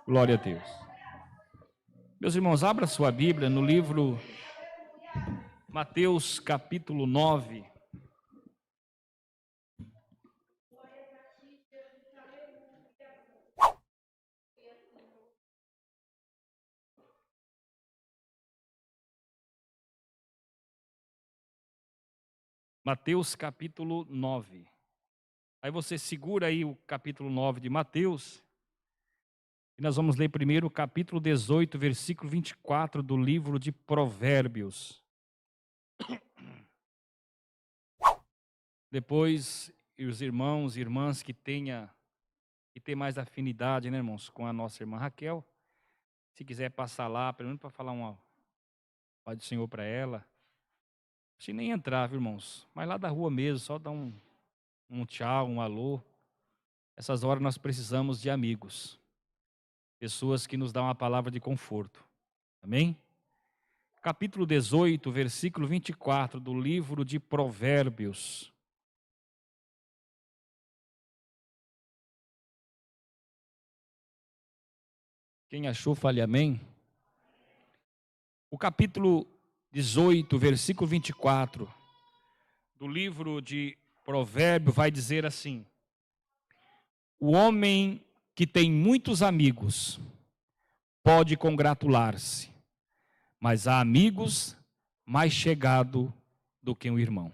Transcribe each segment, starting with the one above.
Glória a Deus. Meus irmãos, abra sua Bíblia no livro Mateus capítulo 9. Mateus capítulo 9. Aí você segura aí o capítulo 9 de Mateus. E nós vamos ler primeiro o capítulo 18, versículo 24 do livro de Provérbios. Depois, os irmãos e irmãs que têm mais afinidade, né, irmãos, com a nossa irmã Raquel, se quiser passar lá, pelo menos para falar uma paz do Senhor para ela. Se nem entrar, viu, irmãos, mas lá da rua mesmo, só dar um tchau, um alô. Essas horas nós precisamos de amigos. Pessoas que nos dão uma palavra de conforto. Amém? Capítulo 18, versículo 24 do livro de Provérbios. Quem achou, fale amém. O capítulo 18, versículo 24 do livro de Provérbios vai dizer assim: o homem que tem muitos amigos pode congratular-se, mas há amigos mais chegados do que um irmão.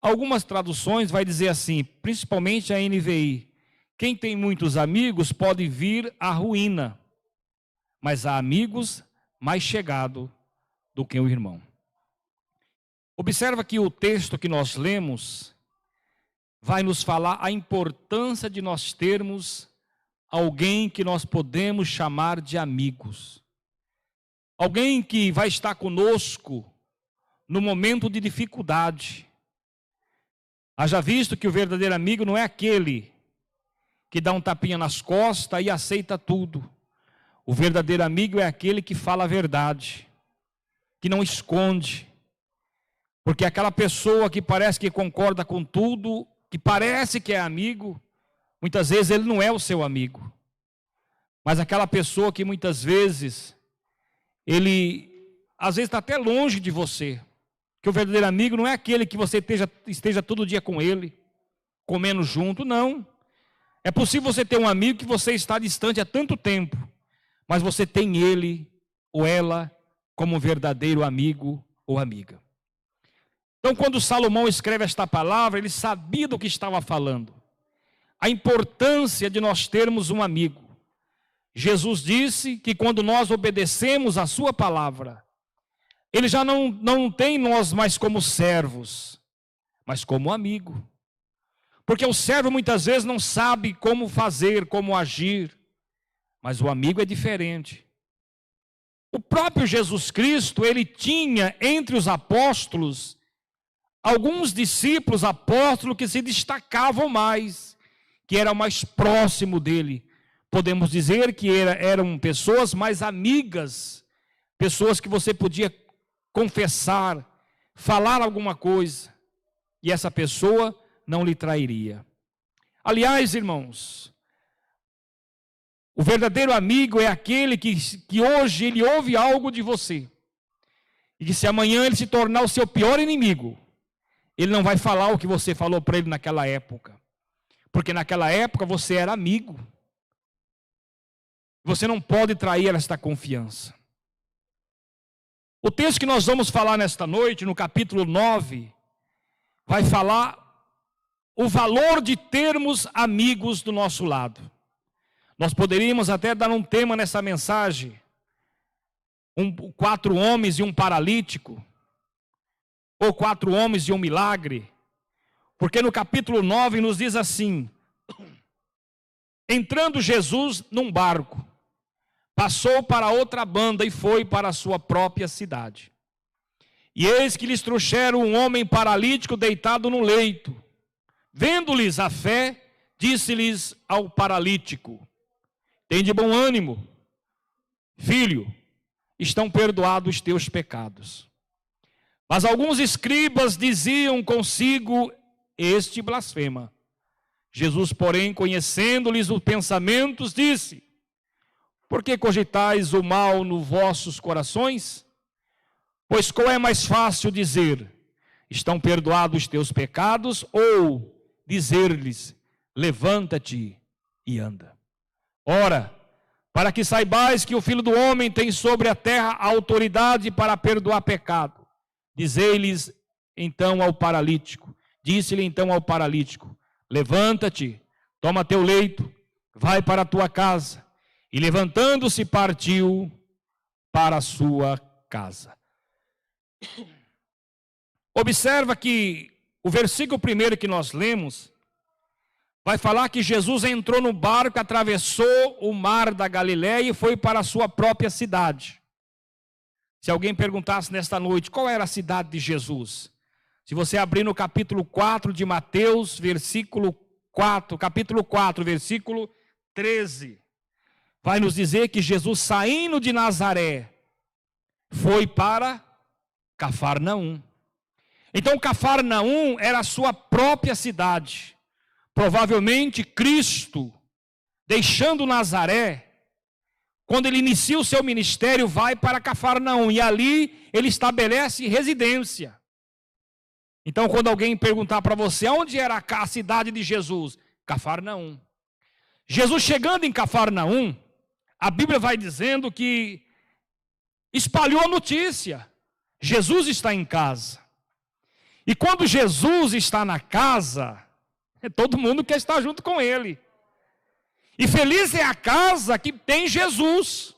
Algumas traduções vai dizer assim, principalmente a NVI: quem tem muitos amigos pode vir à ruína, mas há amigos mais chegados do que um irmão. Observa que o texto que nós lemos vai nos falar a importância de nós termos alguém que nós podemos chamar de amigos. Alguém que vai estar conosco no momento de dificuldade. Haja visto que o verdadeiro amigo não é aquele que dá um tapinha nas costas e aceita tudo. O verdadeiro amigo é aquele que fala a verdade, que não esconde. Porque aquela pessoa que parece que concorda com tudo, que parece que é amigo, muitas vezes ele não é o seu amigo. Mas aquela pessoa que muitas vezes, ele às vezes está até longe de você. Que o verdadeiro amigo não é aquele que você esteja todo dia com ele, comendo junto, não. É possível você ter um amigo que você está distante há tanto tempo, mas você tem ele ou ela como um verdadeiro amigo ou amiga. Então, quando Salomão escreve esta palavra, ele sabia do que estava falando. A importância de nós termos um amigo. Jesus disse que quando nós obedecemos a sua palavra, ele já não tem nós mais como servos, mas como amigo. Porque o servo muitas vezes não sabe como fazer, como agir, mas o amigo é diferente. O próprio Jesus Cristo, ele tinha entre os apóstolos alguns discípulos apóstolos que se destacavam mais, que eram mais próximo dele. Podemos dizer que eram pessoas mais amigas, pessoas que você podia confessar, falar alguma coisa, e essa pessoa não lhe trairia. Aliás, irmãos, o verdadeiro amigo é aquele que hoje ele ouve algo de você, e que se amanhã ele se tornar o seu pior inimigo, ele não vai falar o que você falou para ele naquela época, porque naquela época você era amigo. Você não pode trair esta confiança. O texto que nós vamos falar nesta noite, no capítulo 9, vai falar o valor de termos amigos do nosso lado. Nós poderíamos até dar um tema nessa mensagem: 4 homens e um paralítico, ou 4 homens e um milagre, porque no capítulo 9 nos diz assim: entrando Jesus num barco, passou para outra banda e foi para a sua própria cidade. E eis que lhes trouxeram um homem paralítico deitado no leito. Vendo-lhes a fé, disse-lhes ao paralítico: tem de bom ânimo, filho, estão perdoados os teus pecados. Mas alguns escribas diziam consigo: este blasfema. Jesus, porém, conhecendo-lhes os pensamentos, disse: Por que cogitais o mal nos vossos corações? Pois qual é mais fácil dizer, estão perdoados os teus pecados, ou dizer-lhes, levanta-te e anda? Ora, para que saibais que o Filho do Homem tem sobre a terra a autoridade para perdoar pecado, dizei-lhes então ao paralítico, disse-lhe então ao paralítico, levanta-te, toma teu leito, vai para a tua casa. E levantando-se partiu para a sua casa. Observa que o versículo primeiro que nós lemos vai falar que Jesus entrou no barco, atravessou o mar da Galileia e foi para a sua própria cidade. Se alguém perguntasse nesta noite qual era a cidade de Jesus, se você abrir no capítulo 4 de Mateus, capítulo 4, versículo 13, vai nos dizer que Jesus, saindo de Nazaré, foi para Cafarnaum. Então Cafarnaum era a sua própria cidade. Provavelmente Cristo, deixando Nazaré, quando ele inicia o seu ministério, vai para Cafarnaum, e ali ele estabelece residência. Então quando alguém perguntar para você, onde era a cidade de Jesus? Cafarnaum. Jesus chegando em Cafarnaum, a Bíblia vai dizendo que espalhou a notícia, Jesus está em casa. E quando Jesus está na casa, todo mundo quer estar junto com ele. E feliz é a casa que tem Jesus.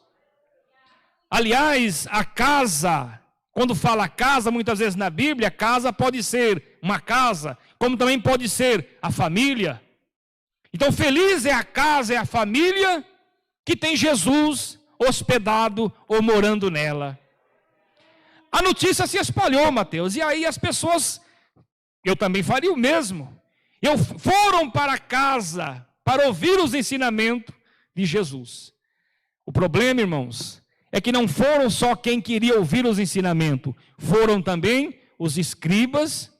Aliás, a casa, quando fala casa, muitas vezes na Bíblia, casa pode ser uma casa, como também pode ser a família. Então feliz é a casa, é a família que tem Jesus hospedado ou morando nela. A notícia se espalhou, Mateus, e aí as pessoas, eu também faria o mesmo, foram para casa para ouvir os ensinamentos de Jesus. O problema, irmãos, é que não foram só quem queria ouvir os ensinamentos, foram também os escribas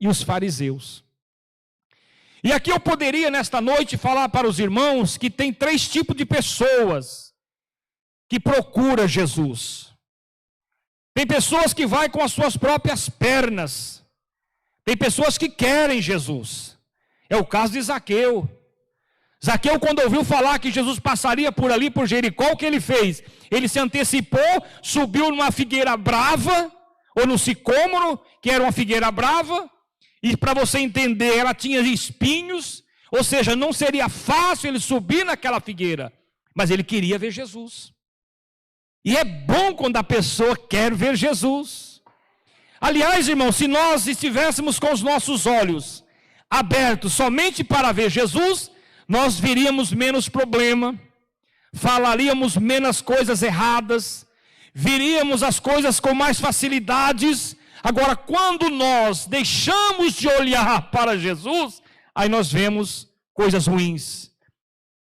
e os fariseus. E aqui eu poderia nesta noite falar para os irmãos que tem 3 tipos de pessoas que procuram Jesus. Tem pessoas que vão com as suas próprias pernas. Tem pessoas que querem Jesus. É o caso de Zaqueu. Zaqueu, quando ouviu falar que Jesus passaria por ali, por Jericó, o que ele fez? Ele se antecipou, subiu numa figueira brava, ou no sicômoro, que era uma figueira brava, e para você entender, ela tinha espinhos, ou seja, não seria fácil ele subir naquela figueira, mas ele queria ver Jesus. E é bom quando a pessoa quer ver Jesus. Aliás, irmão, se nós estivéssemos com os nossos olhos abertos somente para ver Jesus, nós veríamos menos problema, falaríamos menos coisas erradas, veríamos as coisas com mais facilidades. Agora, quando nós deixamos de olhar para Jesus, aí nós vemos coisas ruins,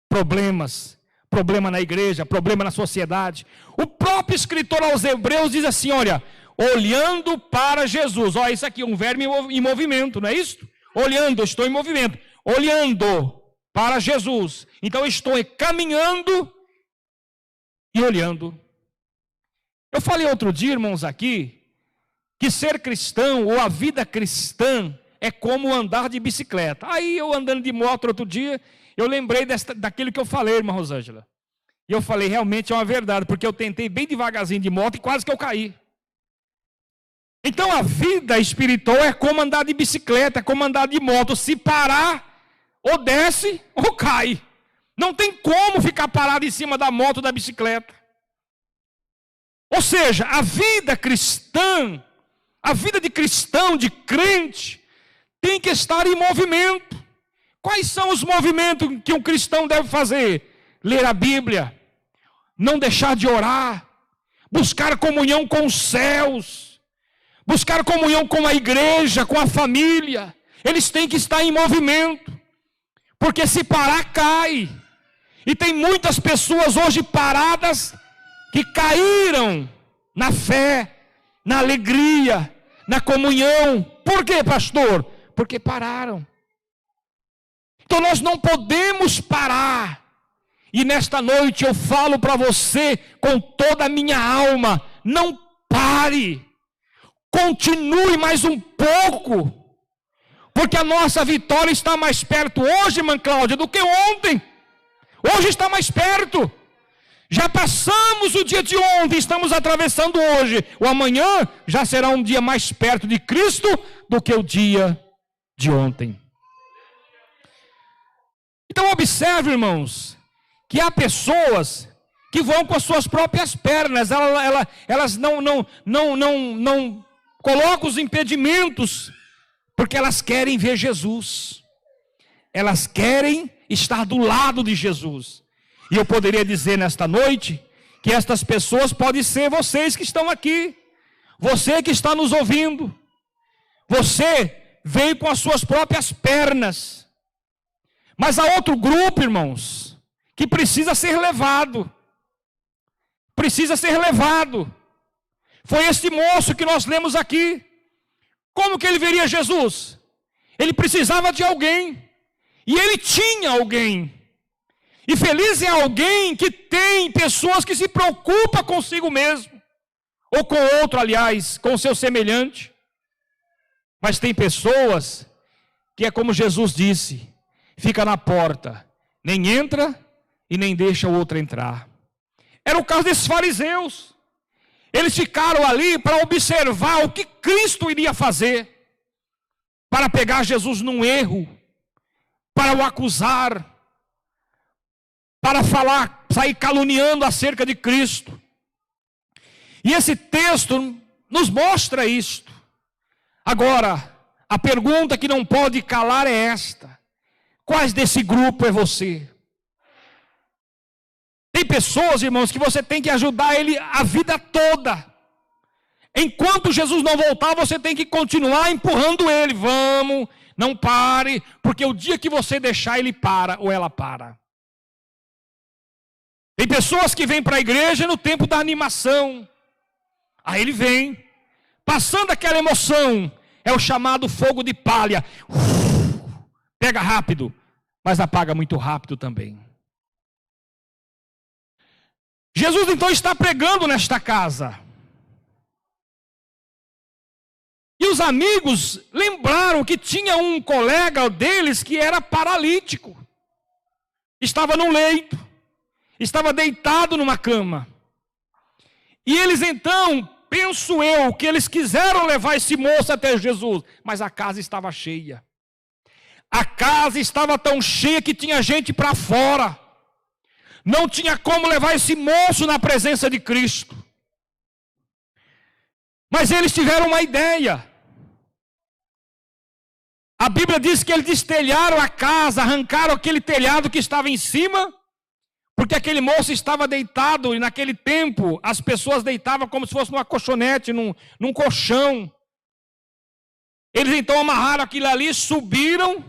problemas, problema na igreja, problema na sociedade. O próprio escritor aos Hebreus diz assim, olha, olhando para Jesus. Olha, isso aqui é um verbo em movimento, não é isso? Olhando, eu estou em movimento. Olhando para Jesus. Então eu estou caminhando e olhando. Eu falei outro dia, irmãos, aqui, que ser cristão ou a vida cristã é como andar de bicicleta. Aí eu andando de moto outro dia, eu lembrei daquilo que eu falei, irmã Rosângela. E eu falei, realmente é uma verdade, porque eu tentei bem devagarzinho de moto e quase que eu caí. Então a vida espiritual é como andar de bicicleta, é como andar de moto. Se parar, ou desce ou cai. Não tem como ficar parado em cima da moto ou da bicicleta. Ou seja, a vida cristã, a vida de cristão, de crente, tem que estar em movimento. Quais são os movimentos que um cristão deve fazer? Ler a Bíblia, não deixar de orar, buscar comunhão com os céus, buscar comunhão com a igreja, com a família. Eles têm que estar em movimento, porque se parar, cai. E tem muitas pessoas hoje paradas que caíram na fé, na alegria, na comunhão. Por quê, pastor? Porque pararam. Então nós não podemos parar. E nesta noite eu falo para você com toda a minha alma: não pare, continue mais um pouco, porque a nossa vitória está mais perto hoje, irmã Cláudia, do que ontem. Hoje está mais perto. Já passamos o dia de ontem, estamos atravessando hoje. O amanhã já será um dia mais perto de Cristo do que o dia de ontem. Então observe, irmãos, que há pessoas que vão com as suas próprias pernas. Elas não colocam os impedimentos, porque elas querem ver Jesus. Elas querem estar do lado de Jesus. E eu poderia dizer nesta noite que estas pessoas podem ser vocês que estão aqui, você que está nos ouvindo. Você veio com as suas próprias pernas, mas há outro grupo, irmãos, que precisa ser levado. Precisa ser levado. Foi este moço que nós lemos aqui. Como que ele veria Jesus? Ele precisava de alguém, e ele tinha alguém. E feliz é alguém que tem pessoas que se preocupam consigo mesmo, ou com outro, aliás, com o seu semelhante. Mas tem pessoas que é como Jesus disse: fica na porta, nem entra e nem deixa o outro entrar. Era o caso desses fariseus. Eles ficaram ali para observar o que Cristo iria fazer, para pegar Jesus num erro, para o acusar, para falar, sair caluniando acerca de Cristo. E esse texto nos mostra isto. Agora, a pergunta que não pode calar é esta: quais desse grupo é você? Tem pessoas, irmãos, que você tem que ajudar ele a vida toda. Enquanto Jesus não voltar, você tem que continuar empurrando ele. Vamos, não pare, porque o dia que você deixar, ele para ou ela para. Tem pessoas que vêm para a igreja no tempo da animação. Aí ele vem, passando aquela emoção, é o chamado fogo de palha. Pega rápido, mas apaga muito rápido também. Jesus então está pregando nesta casa. E os amigos lembraram que tinha um colega deles que era paralítico. Estava no leito. Estava deitado numa cama. E eles então, penso eu, que eles quiseram levar esse moço até Jesus. Mas a casa estava cheia. A casa estava tão cheia que tinha gente para fora. Não tinha como levar esse moço na presença de Cristo. Mas eles tiveram uma ideia. A Bíblia diz que eles destelharam a casa, arrancaram aquele telhado que estava em cima, porque aquele moço estava deitado, e naquele tempo as pessoas deitavam como se fosse numa colchonete, num colchão. Eles então amarraram aquilo ali, subiram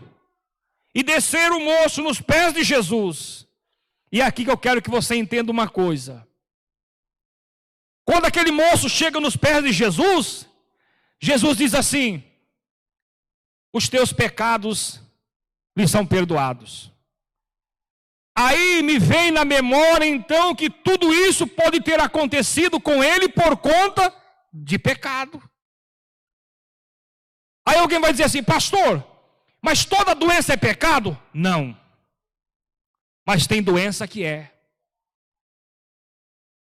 e desceram o moço nos pés de Jesus. E é aqui que eu quero que você entenda uma coisa. Quando aquele moço chega nos pés de Jesus, Jesus diz assim: os teus pecados lhe são perdoados. Aí me vem na memória então que tudo isso pode ter acontecido com ele por conta de pecado. Aí alguém vai dizer assim: pastor, mas toda doença é pecado? Não. Mas tem doença que é.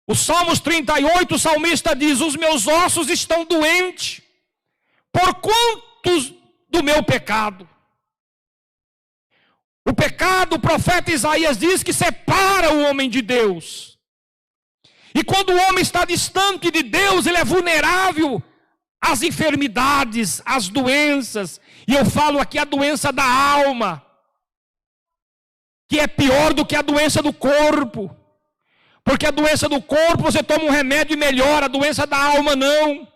O Salmos 38, o salmista diz: os meus ossos estão doentes, por quantos do meu pecado. O pecado, o profeta Isaías diz que separa o homem de Deus. E quando o homem está distante de Deus, ele é vulnerável às enfermidades, às doenças. E eu falo aqui a doença da alma, que é pior do que a doença do corpo. Porque a doença do corpo você toma um remédio e melhora, a doença da alma não.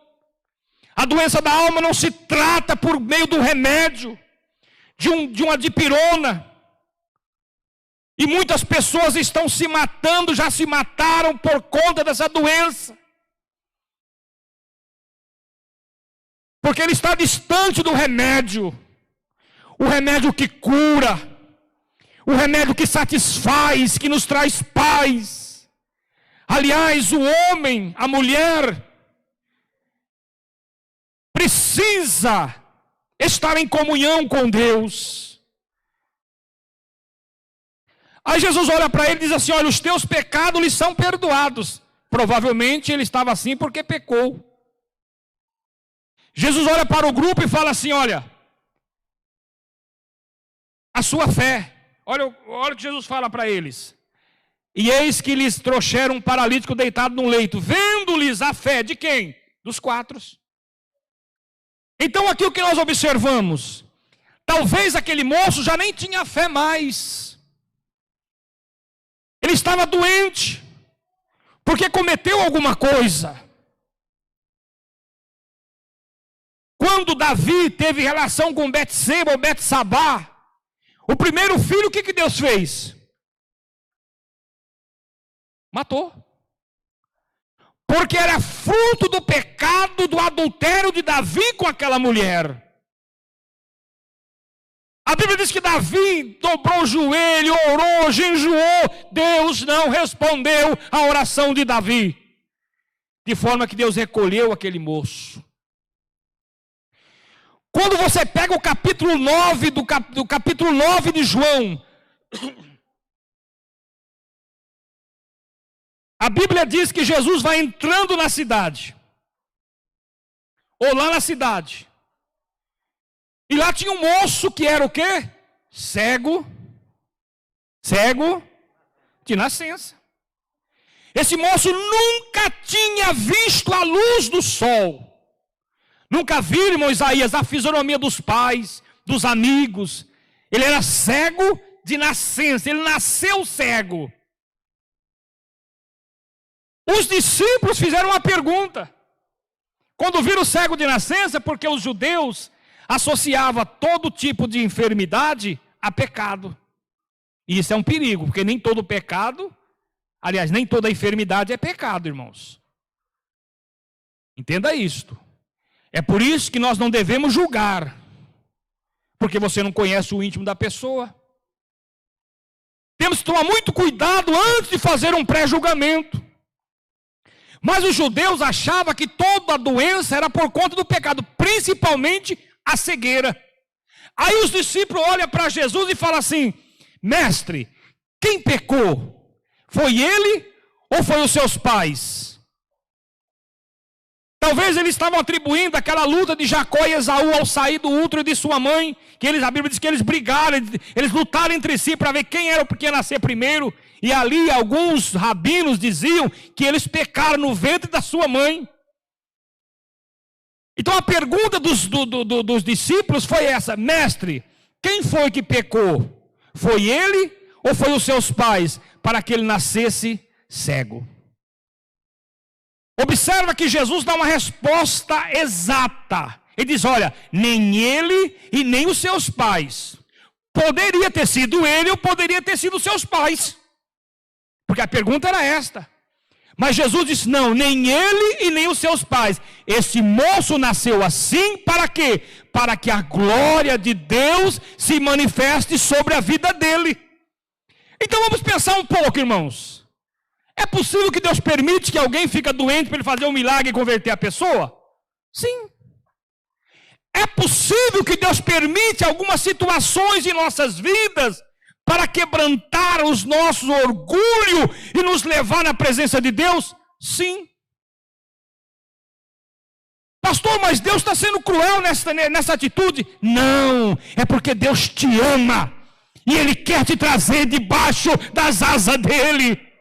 A doença da alma não se trata por meio do remédio, de uma dipirona. E muitas pessoas estão se matando, já se mataram por conta dessa doença. Porque ele está distante do remédio. O remédio que cura. o remédio que satisfaz, que nos traz paz. Aliás, o homem, a mulher, precisa estar em comunhão com Deus. Aí Jesus olha para ele e diz assim: olha, os teus pecados lhe são perdoados. Provavelmente ele estava assim porque pecou. Jesus olha para o grupo e fala assim: olha, a sua fé. Olha o que Jesus fala para eles. E eis que lhes trouxeram um paralítico deitado num leito, vendo-lhes a fé de quem? Dos 4. Então aqui o que nós observamos? Talvez aquele moço já nem tinha fé mais. Ele estava doente, porque cometeu alguma coisa. Quando Davi teve relação com Betseba ou Betsabá, o primeiro filho, o que Deus fez? Matou. Porque era fruto do pecado, do adultério de Davi com aquela mulher. A Bíblia diz que Davi dobrou o joelho, orou, jejuou. Deus não respondeu a oração de Davi. De forma que Deus recolheu aquele moço. Quando você pega o capítulo 9 do capítulo 9 de João, a Bíblia diz que Jesus vai entrando na cidade, ou lá na cidade, e lá tinha um moço que era o quê? Cego de nascença. Esse moço nunca tinha visto a luz do sol. Nunca viu, irmão Isaías, a fisionomia dos pais, dos amigos. Ele era cego de nascença, ele nasceu cego. Os discípulos fizeram uma pergunta. Quando viram o cego de nascença, porque os judeus associavam todo tipo de enfermidade a pecado. E isso é um perigo, porque nem todo pecado, aliás, nem toda enfermidade é pecado, irmãos. Entenda isto. É por isso que nós não devemos julgar, porque você não conhece o íntimo da pessoa. Temos que tomar muito cuidado antes de fazer um pré-julgamento. Mas os judeus achavam que toda a doença era por conta do pecado, principalmente a cegueira. Aí os discípulos olham para Jesus e falam assim: mestre, quem pecou? Foi ele ou foi os seus pais? Talvez eles estavam atribuindo aquela luta de Jacó e Esaú ao sair do útero de sua mãe, que a Bíblia diz que eles brigaram, eles lutaram entre si para ver quem era o que ia nascer primeiro. E ali alguns rabinos diziam que eles pecaram no ventre da sua mãe. Então a pergunta dos discípulos foi essa: mestre, quem foi que pecou? Foi ele ou foi os seus pais para que ele nascesse cego? Observa que Jesus dá uma resposta exata. Ele diz: olha, nem ele e nem os seus pais. Poderia ter sido ele ou poderia ter sido os seus pais. Porque a pergunta era esta. Mas Jesus disse: não, nem ele e nem os seus pais. Esse moço nasceu assim para quê? Para que a glória de Deus se manifeste sobre a vida dele. Então vamos pensar um pouco, irmãos. É possível que Deus permite que alguém fique doente para ele fazer um milagre e converter a pessoa? Sim. É possível que Deus permite algumas situações em nossas vidas para quebrantar os nossos orgulhos e nos levar na presença de Deus? Sim. Pastor, mas Deus está sendo cruel nessa atitude? Não, é porque Deus te ama e Ele quer te trazer debaixo das asas dEle.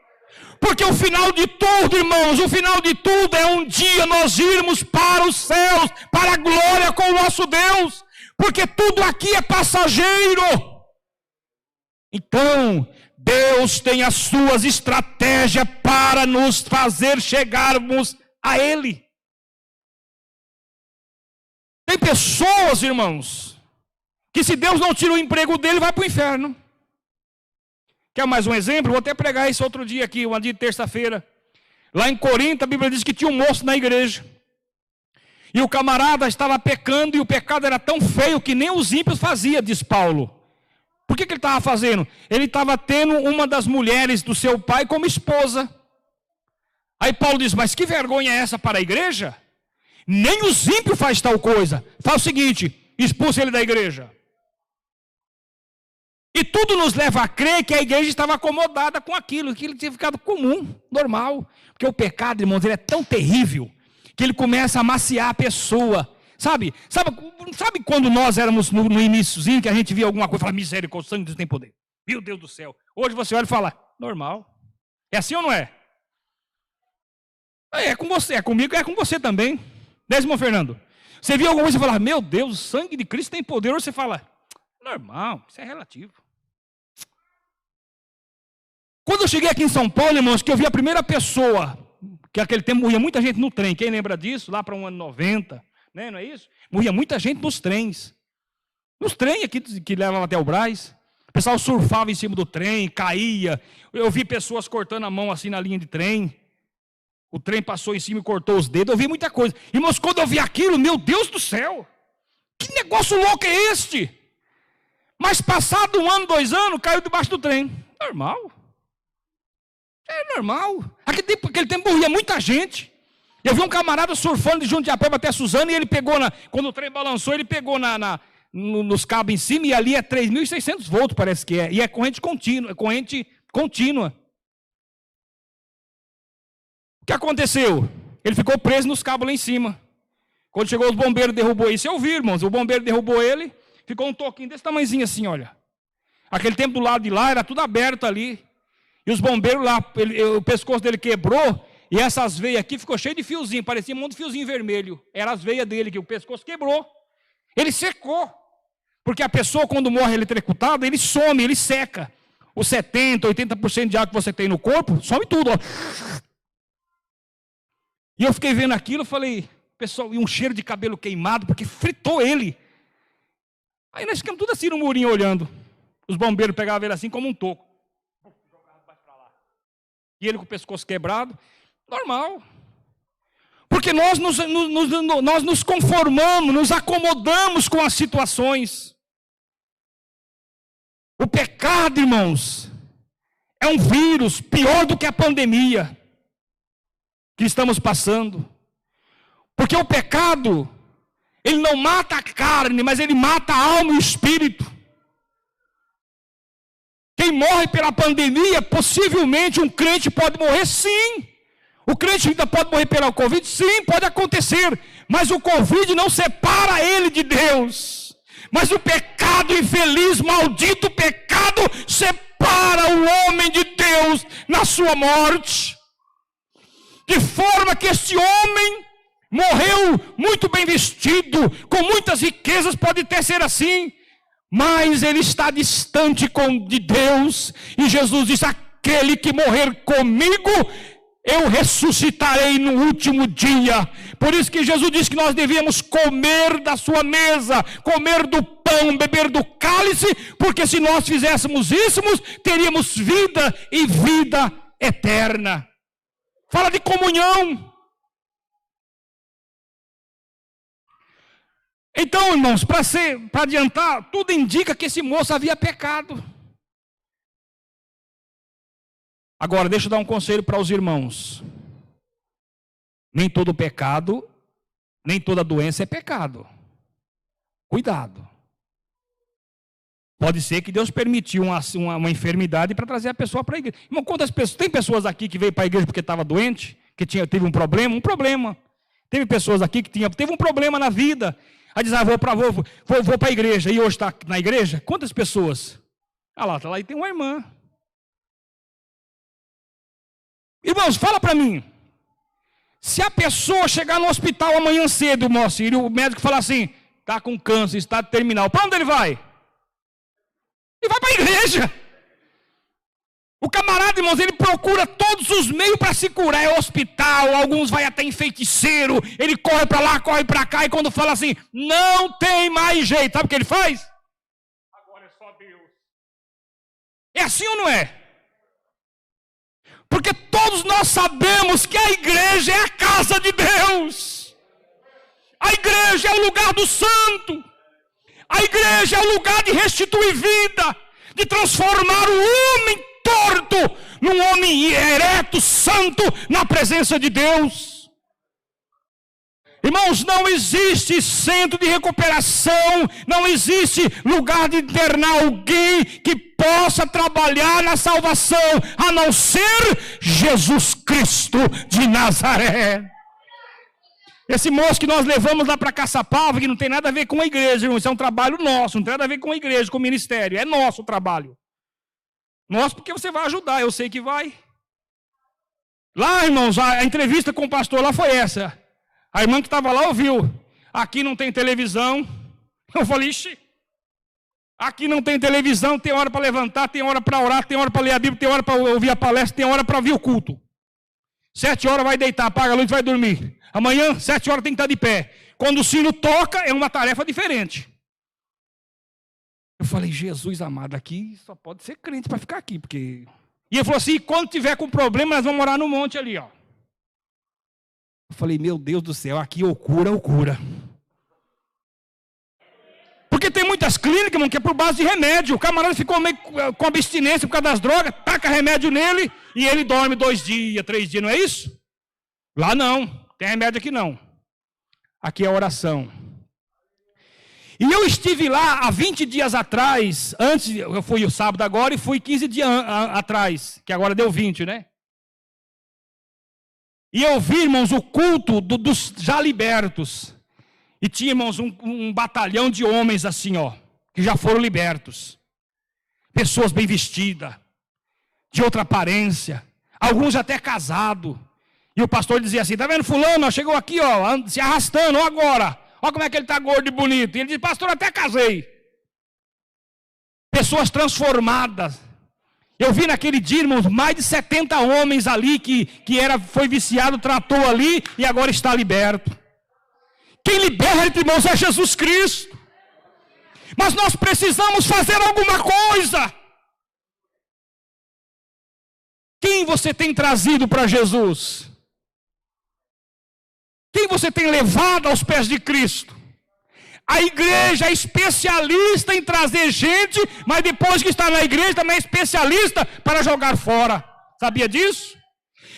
Porque o final de tudo, irmãos, o final de tudo é um dia nós irmos para os céus, para a glória com o nosso Deus. Porque tudo aqui é passageiro. Então, Deus tem as suas estratégias para nos fazer chegarmos a Ele. Tem pessoas, irmãos, que se Deus não tira o emprego dele, vai para o inferno. Quer mais um exemplo? Vou até pregar isso outro dia aqui, uma dia de terça-feira. Lá em Corinto, a Bíblia diz que tinha um moço na igreja. E o camarada estava pecando, e o pecado era tão feio que nem os ímpios faziam, diz Paulo. Por que ele estava fazendo? Ele estava tendo uma das mulheres do seu pai como esposa. Aí Paulo diz, mas que vergonha é essa para a igreja? Nem os ímpios faz tal coisa. Faz o seguinte, expulsa ele da igreja. E tudo nos leva a crer que a igreja estava acomodada com aquilo, que ele tinha ficado comum, normal. Porque o pecado, irmãos, ele é tão terrível, que ele começa a amaciar a pessoa. Sabe quando nós éramos no iníciozinho, que a gente via alguma coisa e falava, misericórdia, o sangue de Deus tem poder. Meu Deus do céu. Hoje você olha e fala, normal. É assim ou não é? É com você, é comigo, é com você também. Irmão Fernando? Você viu alguma coisa e fala, meu Deus, o sangue de Cristo tem poder. Hoje você fala, normal, isso é relativo. Quando eu cheguei aqui em São Paulo, irmãos, que eu vi a primeira pessoa, que naquele tempo morria muita gente no trem. Quem lembra disso? Lá para o ano 90. Né, não é isso? Morria muita gente nos trens. Nos trens aqui que levavam até o Brás. O pessoal surfava em cima do trem, caía. Eu vi pessoas cortando a mão assim na linha de trem. O trem passou em cima e cortou os dedos. Eu vi muita coisa. Irmãos, quando eu vi aquilo, meu Deus do céu. Que negócio louco é este? Mas passado 1 ano, 2 anos, caiu debaixo do trem. Normal. É normal. Aquele tempo morria muita gente. Eu vi um camarada surfando de Jundiapeba até Suzano e ele pegou, quando o trem balançou, ele pegou nos cabos em cima e ali é 3.600 volts, parece que é. E é corrente contínua. O que aconteceu? Ele ficou preso nos cabos lá em cima. Quando chegou os bombeiros, derrubou ele. Você ouviu, irmãos? O bombeiro derrubou ele, ficou um toquinho desse tamanhozinho assim, olha. Aquele tempo do lado de lá era tudo aberto ali. E os bombeiros lá, o pescoço dele quebrou. E essas veias aqui ficou cheio de fiozinho, parecia um monte de fiozinho vermelho. Eram as veias dele, que o pescoço quebrou. Ele secou. Porque a pessoa, quando morre eletrocutada, ele some, ele seca. Os 70%, 80% de água que você tem no corpo, some tudo. Ó. E eu fiquei vendo aquilo, falei, pessoal, e um cheiro de cabelo queimado, porque fritou ele. Aí nós ficamos tudo assim no murinho olhando. Os bombeiros pegavam ele assim como um toco. E ele com o pescoço quebrado. Normal. Porque nós nos conformamos, nos acomodamos com as situações. O pecado, irmãos, é um vírus pior do que a pandemia que estamos passando. Porque o pecado, ele não mata a carne, mas ele mata a alma e o espírito. Quem morre pela pandemia, possivelmente um crente pode morrer, sim. O crente ainda pode morrer pela Covid? Sim, pode acontecer. Mas o Covid não separa ele de Deus. Mas o pecado infeliz, maldito pecado, separa o homem de Deus na sua morte. De forma que esse homem morreu muito bem vestido, com muitas riquezas, pode até ser assim. Mas ele está distante de Deus. E Jesus diz, aquele que morrer comigo, eu ressuscitarei no último dia. Por isso que Jesus disse que nós devíamos comer da sua mesa, comer do pão, beber do cálice, porque se nós fizéssemos isso, teríamos vida e vida eterna. Fala de comunhão. Então, irmãos, para adiantar, tudo indica que esse moço havia pecado. Agora, deixa eu dar um conselho para os irmãos. Nem todo pecado, nem toda doença é pecado. Cuidado. Pode ser que Deus permitiu uma enfermidade para trazer a pessoa para a igreja. Irmão, quantas pessoas? Tem pessoas aqui que veio para a igreja porque estava doente, que teve um problema? Um problema. Teve pessoas aqui que teve um problema na vida. Aí diz, vou para a igreja. E hoje está na igreja? Quantas pessoas? Ah lá, está lá e tem uma irmã. Irmãos, fala para mim. Se a pessoa chegar no hospital amanhã cedo, moço, e o médico falar assim, está com câncer, estado terminal, para onde ele vai? Ele vai para a igreja. O camarada, irmãos, ele procura todos os meios para se curar. É hospital, alguns vai até em feiticeiro, ele corre para lá, corre para cá, e quando fala assim, não tem mais jeito, sabe o que ele faz? Agora é só Deus. É assim ou não é? Porque todos nós sabemos que a igreja é a casa de Deus. A igreja é o lugar do santo. A igreja é o lugar de restituir vida. de transformar o homem torto num homem ereto, santo, na presença de Deus. Irmãos, não existe centro de recuperação, não existe lugar de internar alguém que possa trabalhar na salvação, a não ser Jesus Cristo de Nazaré. Esse moço que nós levamos lá para Caçapava, que não tem nada a ver com a igreja, irmão, isso é um trabalho nosso, não tem nada a ver com a igreja, com o ministério, é nosso o trabalho. Nosso porque você vai ajudar, eu sei que vai. Lá, irmãos, a entrevista com o pastor lá foi essa. A irmã que estava lá ouviu. Aqui não tem televisão. Eu falei, ixi. Aqui não tem televisão, tem hora para levantar, tem hora para orar, tem hora para ler a Bíblia, tem hora para ouvir a palestra, tem hora para ouvir o culto. 7 horas vai deitar, apaga a luz e vai dormir. Amanhã, 7 horas tem que estar de pé. Quando o sino toca, é uma tarefa diferente. Eu falei, Jesus amado, aqui só pode ser crente para ficar aqui, porque... E ele falou assim, quando tiver com problema, nós vamos morar no monte ali, ó. Eu falei, meu Deus do céu, aqui ou cura ou cura. Porque tem muitas clínicas, irmão, que é por base de remédio. O camarada ficou meio com abstinência por causa das drogas, taca remédio nele e ele dorme 2 dias, 3 dias, não é isso? Lá não, tem remédio aqui não. Aqui é oração. E eu estive lá há 20 dias atrás, antes, eu fui o sábado agora e fui 15 dias atrás, que agora deu 20, né? E eu vi, irmãos, o culto dos já libertos. E tinha, irmãos, um batalhão de homens assim, ó, que já foram libertos. Pessoas bem vestidas, de outra aparência, alguns até casados. E o pastor dizia assim, tá vendo fulano, ó, chegou aqui, ó, se arrastando, ó agora. Olha como é que ele está gordo e bonito. E ele diz, pastor, até casei. Pessoas transformadas. Eu vi naquele dia, irmãos, mais de 70 homens ali que foi viciado, tratou ali e agora está liberto. Quem liberta, irmãos, é Jesus Cristo. Mas nós precisamos fazer alguma coisa. Quem você tem trazido para Jesus? Quem você tem levado aos pés de Cristo? A igreja é especialista em trazer gente, mas depois que está na igreja também é especialista para jogar fora. Sabia disso?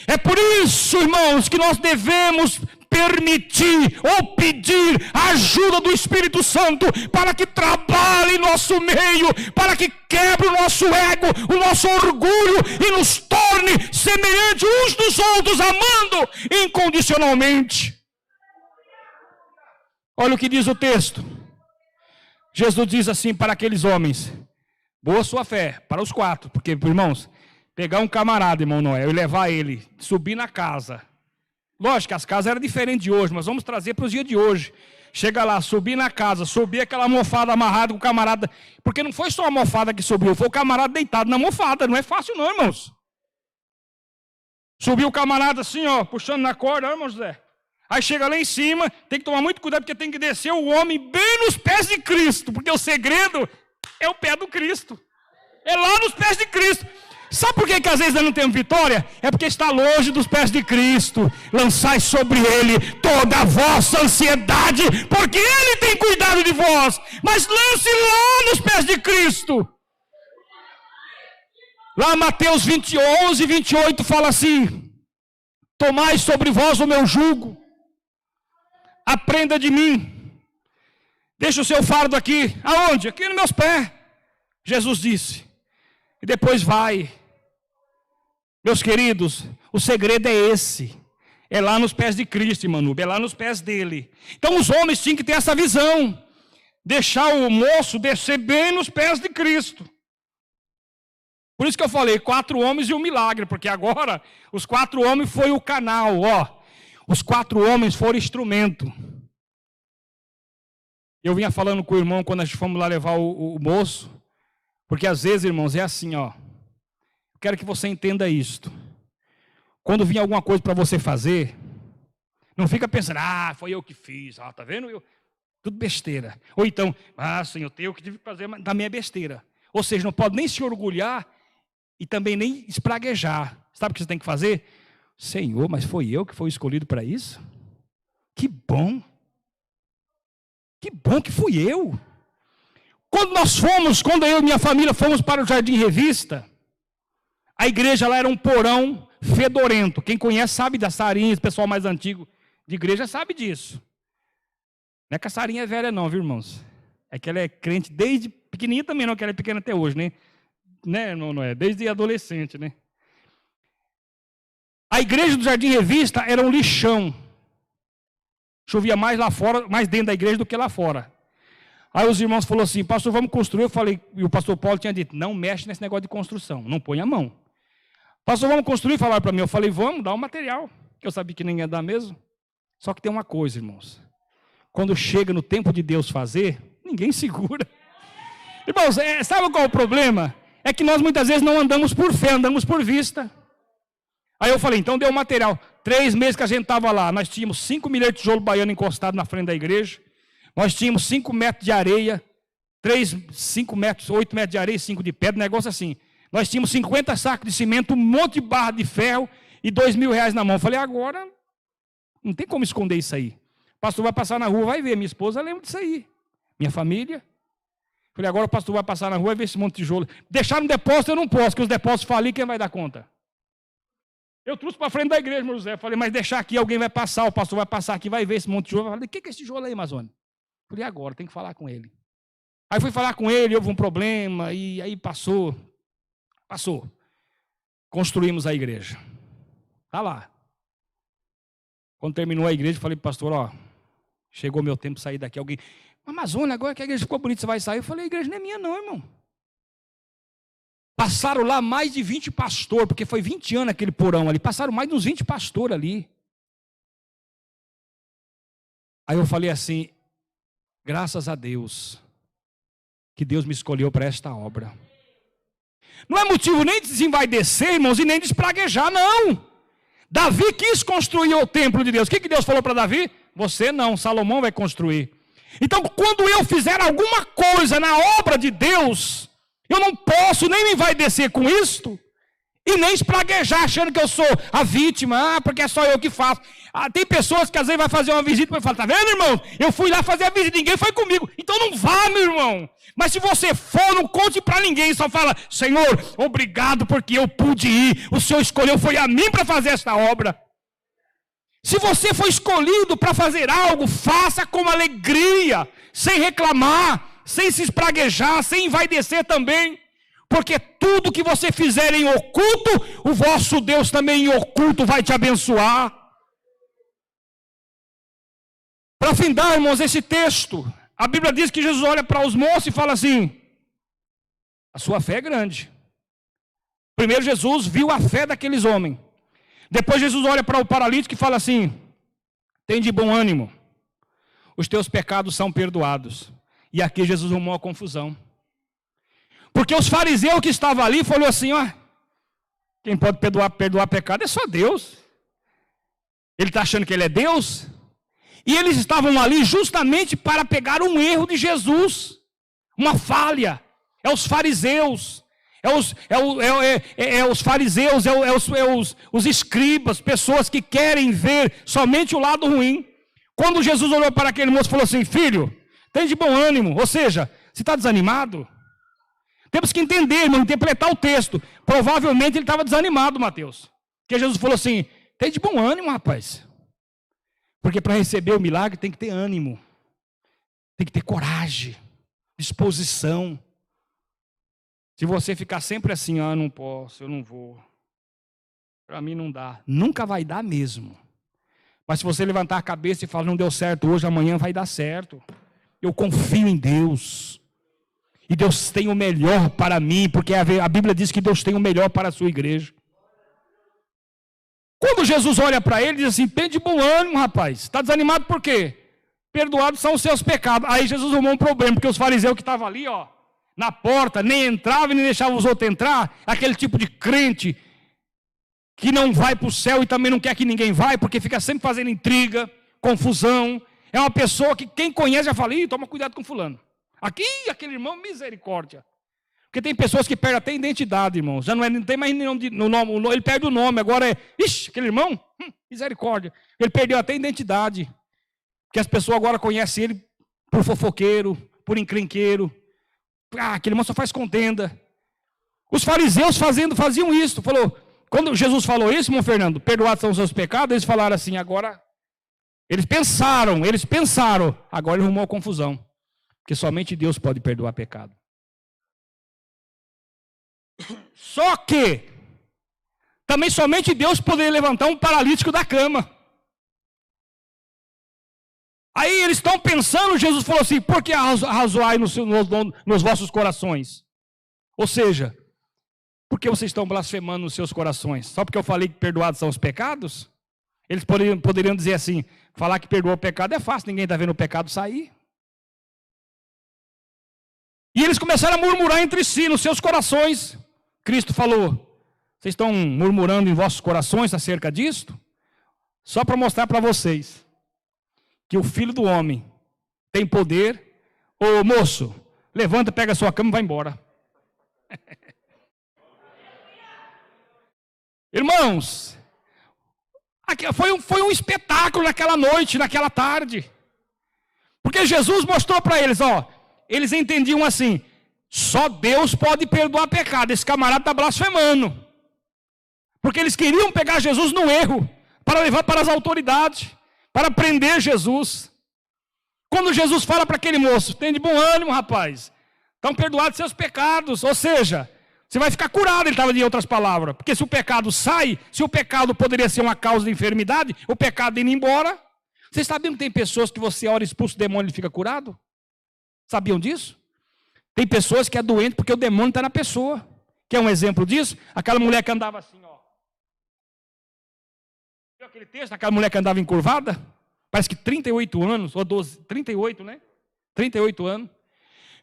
É por isso, irmãos, que nós devemos permitir ou pedir a ajuda do Espírito Santo para que trabalhe em nosso meio, para que quebre o nosso ego, o nosso orgulho e nos torne semelhantes uns dos outros, amando incondicionalmente. Olha o que diz o texto. Jesus diz assim para aqueles homens, boa sua fé, para os 4, porque, irmãos, pegar um camarada, irmão Noé, e levar ele, subir na casa. Lógico que as casas eram diferentes de hoje, mas vamos trazer para os dias de hoje. Chega lá, subir na casa, subir aquela almofada amarrada com o camarada, porque não foi só a almofada que subiu, foi o camarada deitado na almofada, não é fácil não, irmãos. Subiu o camarada assim, ó, puxando na corda, ó, irmão José. Aí chega lá em cima, tem que tomar muito cuidado, porque tem que descer o homem bem nos pés de Cristo, porque o segredo é o pé do Cristo. É lá nos pés de Cristo. Sabe por que às vezes nós não temos vitória? É porque está longe dos pés de Cristo. Lançai sobre ele toda a vossa ansiedade, porque ele tem cuidado de vós. Mas lance lá nos pés de Cristo. Lá Mateus 11, 28 fala assim, tomai sobre vós o meu jugo, aprenda de mim, deixa o seu fardo aqui. Aonde? Aqui nos meus pés, Jesus disse. E depois vai. Meus queridos, o segredo é esse. É lá nos pés de Cristo, irmão, é lá nos pés dele. Então os homens tinham que ter essa visão. Deixar o moço descer bem nos pés de Cristo. Por isso que eu falei, 4 homens e um milagre, porque agora os 4 homens foi o canal, ó. Os 4 homens foram instrumento. Eu vinha falando com o irmão quando nós fomos lá levar o moço, porque às vezes, irmãos, é assim, ó. Quero que você entenda isto. Quando vir alguma coisa para você fazer, não fica pensando, foi eu que fiz, tá vendo? Tudo besteira. Ou então, Senhor, eu que tive que fazer, mas também é besteira. Ou seja, não pode nem se orgulhar e também nem espraguejar. Sabe o que você tem que fazer? Senhor, mas foi eu que fui escolhido para isso? Que bom. Que bom que fui eu. Quando eu e minha família fomos para o Jardim Revista, a igreja lá era um porão fedorento. Quem conhece sabe das sarinhas, o pessoal mais antigo de igreja sabe disso. Não é que a sarinha é velha não, viu, irmãos? É que ela é crente desde pequenininha também, não, que ela é pequena até hoje, né? Não é, desde adolescente, né? A igreja do Jardim Revista era um lixão. Chovia mais lá fora, mais dentro da igreja do que lá fora. Aí os irmãos falaram assim, pastor, vamos construir. Eu falei, e o pastor Paulo tinha dito, não mexe nesse negócio de construção, não põe a mão. Pastor, vamos construir? Falaram para mim. Eu falei, vamos, dá o material. Que eu sabia que ninguém ia dar mesmo. Só que tem uma coisa, irmãos. Quando chega no tempo de Deus fazer, ninguém segura. Irmãos, sabe qual é o problema? É que nós muitas vezes não andamos por fé, andamos por vista. Aí eu falei, então deu o material. 3 meses que a gente estava lá, nós tínhamos 5 milhões de tijolo baiano encostado na frente da igreja. Nós tínhamos 5 metros de areia, 5 metros, 8 metros de areia e 5 de pedra, negócio assim. Nós tínhamos 50 sacos de cimento, um monte de barra de ferro e R$2.000 na mão. Eu falei, agora não tem como esconder isso aí. O pastor vai passar na rua, vai ver. Minha esposa lembra disso aí. Minha família. Eu falei, agora o pastor vai passar na rua, vai ver esse monte de tijolo. Deixar no depósito eu não posso, porque os depósitos faliram, quem vai dar conta? Eu trouxe para frente da igreja, meu José. Eu falei, mas deixar aqui, alguém vai passar, o pastor vai passar aqui, vai ver esse monte de tijolo. Eu falei, o que é esse tijolo aí, Amazônia? Eu falei, agora, tem que falar com ele. Aí fui falar com ele, houve um problema, e aí passou. Construímos a igreja. Está lá. Quando terminou a igreja, eu falei para o pastor, ó, chegou meu tempo de sair daqui. Alguém, Amazônia, agora que a igreja ficou bonita, você vai sair? Eu falei, a igreja não é minha não, irmão. Passaram lá mais de 20 pastores, porque foi 20 anos aquele porão ali. Passaram mais de uns 20 pastores ali. Aí eu falei assim, graças a Deus, que Deus me escolheu para esta obra. Não é motivo nem de desenvaidecer, irmãos, e nem de espraguejar, não. Davi quis construir o templo de Deus. O que Deus falou para Davi? Você não, Salomão vai construir. Então, quando eu fizer alguma coisa na obra de Deus, eu não posso nem me envaidecer com isto, e nem espraguejar, achando que eu sou a vítima, porque é só eu que faço. Tem pessoas que às vezes vai fazer uma visita e falam, tá vendo, irmão? Eu fui lá fazer a visita, ninguém foi comigo. Então não vá, meu irmão. Mas se você for, não conte para ninguém, só fala, Senhor, obrigado porque eu pude ir. O Senhor escolheu, foi a mim para fazer esta obra. Se você for escolhido para fazer algo, faça com alegria, sem reclamar, sem se espraguejar, sem envaidecer também. Porque tudo que você fizer em oculto, o vosso Deus também em oculto vai te abençoar. Para findar, irmãos, esse texto, a Bíblia diz que Jesus olha para os moços e fala assim, a sua fé é grande. Primeiro Jesus viu a fé daqueles homens. Depois Jesus olha para o paralítico e fala assim, tem de bom ânimo, os teus pecados são perdoados. E aqui Jesus arrumou a confusão. Porque os fariseus que estavam ali, falou assim, ó, quem pode perdoar pecado é só Deus. Ele está achando que ele é Deus? E eles estavam ali justamente para pegar um erro de Jesus, uma falha. É os fariseus, os escribas, pessoas que querem ver somente o lado ruim. Quando Jesus olhou para aquele moço e falou assim, filho, tem de bom ânimo, ou seja, você está desanimado? Temos que entender, irmão, interpretar o texto. Provavelmente ele estava desanimado, Mateus. Porque Jesus falou assim, tem de bom ânimo, rapaz. Porque para receber o milagre tem que ter ânimo. Tem que ter coragem, disposição. Se você ficar sempre assim, não posso, eu não vou. Para mim não dá. Nunca vai dar mesmo. Mas se você levantar a cabeça e falar, não deu certo hoje, amanhã vai dar certo. Eu confio em Deus. E Deus tem o melhor para mim, porque a Bíblia diz que Deus tem o melhor para a sua igreja. Quando Jesus olha para ele, diz assim, tem de bom ânimo, rapaz. Está desanimado por quê? Perdoados são os seus pecados. Aí Jesus arrumou um problema, porque os fariseus que estavam ali, ó, na porta, nem entravam e nem deixavam os outros entrar. Aquele tipo de crente que não vai para o céu e também não quer que ninguém vai, porque fica sempre fazendo intriga, confusão. É uma pessoa que quem conhece já fala, toma cuidado com fulano. Aqui, aquele irmão, misericórdia. Porque tem pessoas que perdem até identidade, irmãos. Já não tem mais nome, ele perde o nome, agora é, aquele irmão, misericórdia. Ele perdeu até a identidade. Porque as pessoas agora conhecem ele por fofoqueiro, por encrenqueiro, aquele irmão só faz contenda. Os fariseus faziam isso. Quando Jesus falou isso, irmão Fernando, perdoados são os seus pecados, eles falaram assim, agora... Eles pensaram, agora ele arrumou a confusão. Porque somente Deus pode perdoar pecado. Só que, também somente Deus poderia levantar um paralítico da cama. Aí eles estão pensando, Jesus falou assim, por que arrazoai nos vossos corações? Ou seja, por que vocês estão blasfemando nos seus corações? Só porque eu falei que perdoados são os pecados? Eles poderiam dizer assim, falar que perdoou o pecado é fácil, ninguém está vendo o pecado sair. E eles começaram a murmurar entre si, nos seus corações. Cristo falou, vocês estão murmurando em vossos corações acerca disto? Só para mostrar para vocês que o Filho do Homem tem poder. Ô moço, levanta, pega a sua cama e vai embora. Irmãos, foi um espetáculo naquela noite, naquela tarde. Porque Jesus mostrou para eles, eles entendiam assim, só Deus pode perdoar pecado. Esse camarada está blasfemando. Porque eles queriam pegar Jesus no erro, para levar para as autoridades, para prender Jesus. Quando Jesus fala para aquele moço, tem de bom ânimo, rapaz, estão perdoados seus pecados. Ou seja, você vai ficar curado, ele estava em outras palavras. Porque se o pecado sai, se o pecado poderia ser uma causa de enfermidade, o pecado indo embora. Vocês sabiam que tem pessoas que você ora e expulsa o demônio e ele fica curado? Sabiam disso? Tem pessoas que é doente porque o demônio está na pessoa. Quer um exemplo disso? Aquela mulher que andava assim, Viu aquele texto? Aquela mulher que andava encurvada? Parece que 38 anos, ou 12, 38, né? 38 anos.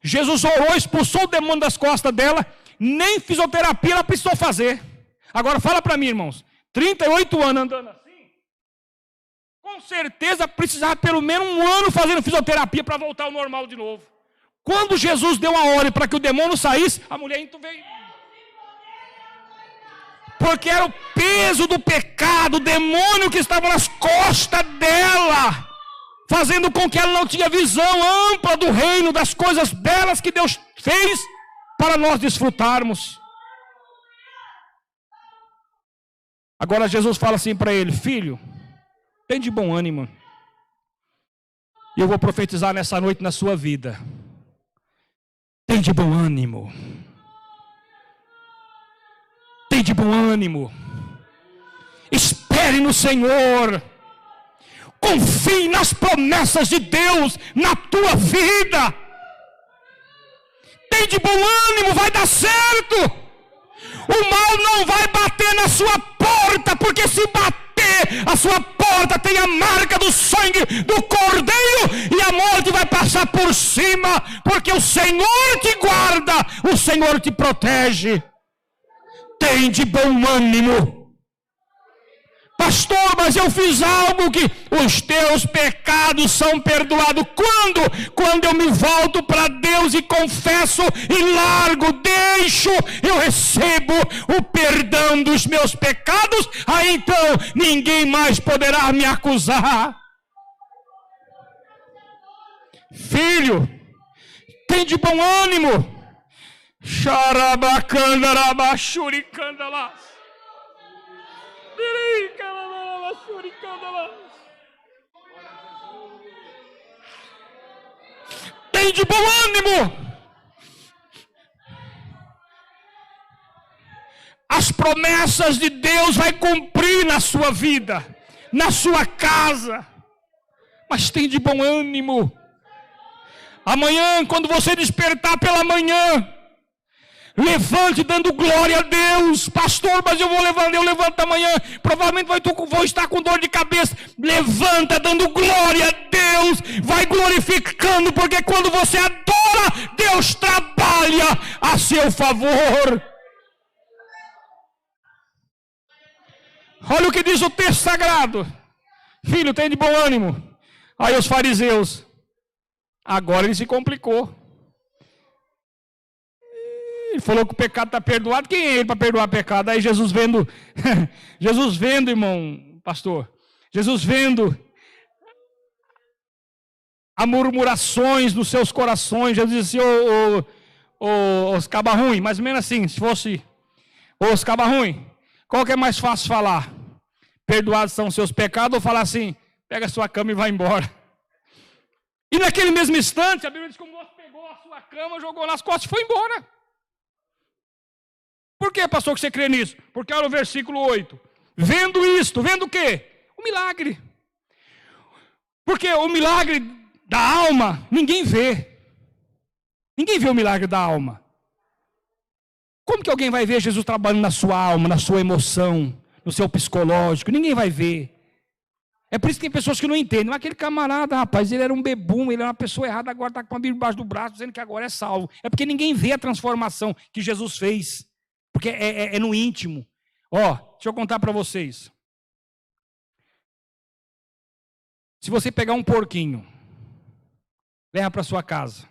Jesus orou, expulsou o demônio das costas dela, nem fisioterapia ela precisou fazer. Agora fala para mim, irmãos, 38 anos andando assim, com certeza precisava pelo menos um ano fazendo fisioterapia para voltar ao normal de novo. Quando Jesus deu a ordem para que o demônio saísse, a mulher então veio. Porque era o peso do pecado, o demônio que estava nas costas dela, fazendo com que ela não tinha visão ampla do reino, das coisas belas que Deus fez para nós desfrutarmos. Agora Jesus fala assim para ele, filho, tem de bom ânimo. E eu vou profetizar nessa noite na sua vida. Tem de bom ânimo. Tem de bom ânimo. Espere no Senhor. Confie nas promessas de Deus na tua vida. Tem de bom ânimo, vai dar certo. O mal não vai bater na sua porta, porque se bater, a sua porta tem a marca do sangue do Cordeiro e a morte vai passar por cima, porque o Senhor te guarda, o Senhor te protege. Tem de bom ânimo. Pastor, mas eu fiz algo que os teus pecados são perdoados. Quando? Quando eu me volto para Deus e confesso e largo, deixo, eu recebo o perdão dos meus pecados, aí então ninguém mais poderá me acusar. Filho, tem de bom ânimo. Xarabacandarabachuricandalás. Tem de bom ânimo. As promessas de Deus vai cumprir na sua vida, na sua casa. Mas tem de bom ânimo. Amanhã, quando você despertar pela manhã, levante dando glória a Deus. Pastor, mas eu levanto amanhã, provavelmente vou estar com dor de cabeça. Levanta dando glória a Deus, vai glorificando, porque quando você adora, Deus trabalha a seu favor. Olha o que diz o texto sagrado. Filho, tem de bom ânimo. Aí os fariseus, agora ele se complicou. Ele falou que o pecado está perdoado. Quem é ele para perdoar pecado? Aí Jesus vendo, irmão, pastor, Jesus vendo as murmurações nos seus corações, Jesus disse assim, os cabas ruim, mais ou menos assim, se fosse os cabas ruim, qual que é mais fácil falar? Perdoados são os seus pecados, ou falar assim, pega a sua cama e vai embora? E naquele mesmo instante, a Bíblia diz que o moço pegou a sua cama, jogou nas costas e foi embora. Por que, pastor, que você crê nisso? Porque olha o versículo 8. Vendo isto, vendo o quê? O milagre. Porque o milagre da alma, ninguém vê. Ninguém vê o milagre da alma. Como que alguém vai ver Jesus trabalhando na sua alma, na sua emoção, no seu psicológico? Ninguém vai ver. É por isso que tem pessoas que não entendem. Mas aquele camarada, rapaz, ele era um bebum, ele era uma pessoa errada, agora está com a Bíblia embaixo do braço, dizendo que agora é salvo. É porque ninguém vê a transformação que Jesus fez. Porque é no íntimo. Ó, deixa eu contar para vocês. Se você pegar um porquinho, leva para sua casa,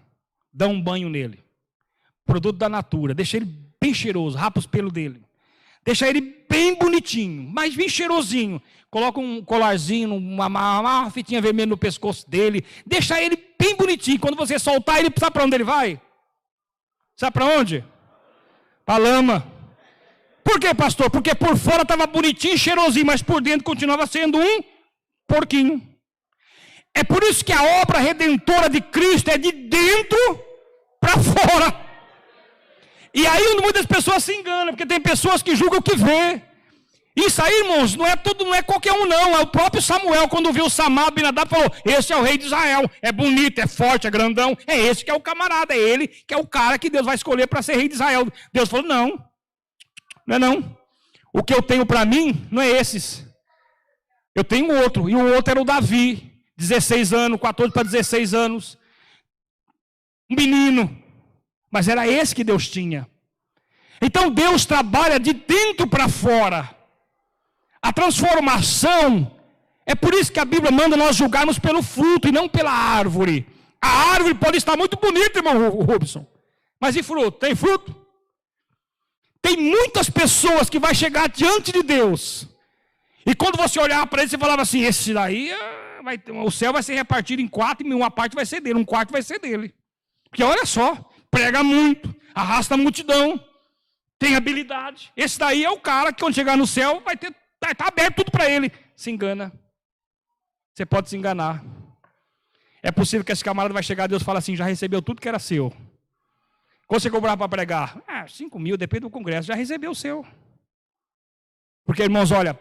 dá um banho nele, produto da natura, deixa ele bem cheiroso, rapa os pelos dele, deixa ele bem bonitinho, mas bem cheirosinho, coloca um colarzinho, uma fitinha vermelha no pescoço dele, deixa ele bem bonitinho, quando você soltar ele, sabe para onde ele vai? Sabe para onde? Para a lama. Por quê, pastor? Porque por fora estava bonitinho, cheirosinho, mas por dentro continuava sendo um porquinho. É por isso que a obra redentora de Cristo é de dentro para fora. E aí muitas pessoas se enganam, porque tem pessoas que julgam o que vê. Isso aí, irmãos, não é qualquer um não. É o próprio Samuel, quando viu Samar, Abinadab, falou, esse é o rei de Israel. É bonito, é forte, é grandão. É esse que é o camarada, é ele que é o cara que Deus vai escolher para ser rei de Israel. Deus falou, não é não. O que eu tenho para mim não é esses. Eu tenho outro, e o outro era o Davi. 16 anos, 14 para 16 anos. Um menino. Mas era esse que Deus tinha. Então Deus trabalha de dentro para fora. A transformação, é por isso que a Bíblia manda nós julgarmos pelo fruto e não pela árvore. A árvore pode estar muito bonita, irmão Robson. Mas e fruto? Tem fruto? Tem muitas pessoas que vai chegar diante de Deus. E quando você olhar para ele, você falava assim, esse daí, o céu vai ser repartido em 4 e uma parte vai ser dele, um quarto vai ser dele. Porque olha só, prega muito, arrasta a multidão, tem habilidade. Esse daí é o cara que quando chegar no céu vai estar aberto tudo para ele. Se engana. Você pode se enganar. É possível que esse camarada vai chegar a Deus e fala assim, já recebeu tudo que era seu. Quando você cobrava para pregar? 5 mil, depende do congresso, já recebeu o seu. Porque, irmãos, olha,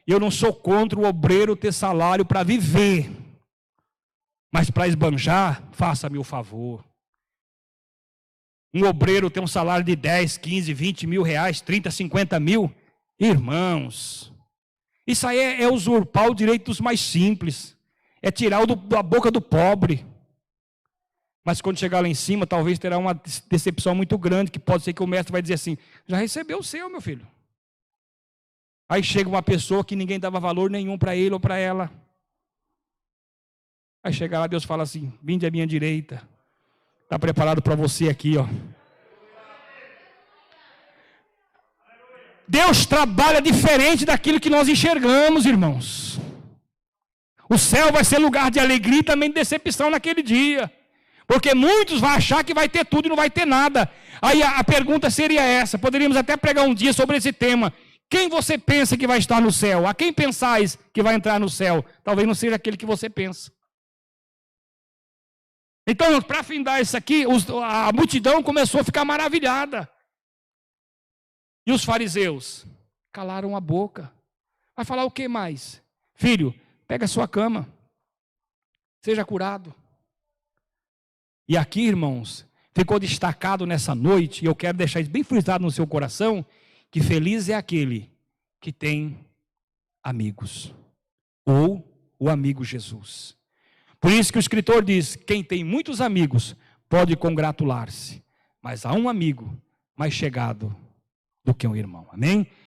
eu não sou contra o obreiro ter salário para viver. Mas para esbanjar, faça-me o favor. Um obreiro tem um salário de 10, 15, 20 mil reais, 30, 50 mil. Irmãos, isso aí é usurpar o direito dos mais simples. É tirar da boca do pobre. Mas quando chegar lá em cima, talvez terá uma decepção muito grande, que pode ser que o mestre vai dizer assim, já recebeu o seu, meu filho. Aí chega uma pessoa que ninguém dava valor nenhum para ele ou para ela. Aí chega lá, Deus fala assim, vinde à minha direita. Está preparado para você aqui, ó. Deus trabalha diferente daquilo que nós enxergamos, irmãos. O céu vai ser lugar de alegria e também de decepção naquele dia. Porque muitos vão achar que vai ter tudo e não vai ter nada. Aí a pergunta seria essa, poderíamos até pregar um dia sobre esse tema. Quem você pensa que vai estar no céu? A quem pensais que vai entrar no céu? Talvez não seja aquele que você pensa. Então, para findar isso aqui, a multidão começou a ficar maravilhada. E os fariseus calaram a boca. Vai falar o que mais? Filho, pega a sua cama. Seja curado. E aqui, irmãos, ficou destacado nessa noite, e eu quero deixar isso bem frisado no seu coração, que feliz é aquele que tem amigos, ou o amigo Jesus. Por isso que o escritor diz, quem tem muitos amigos pode congratular-se, mas há um amigo mais chegado do que um irmão, amém?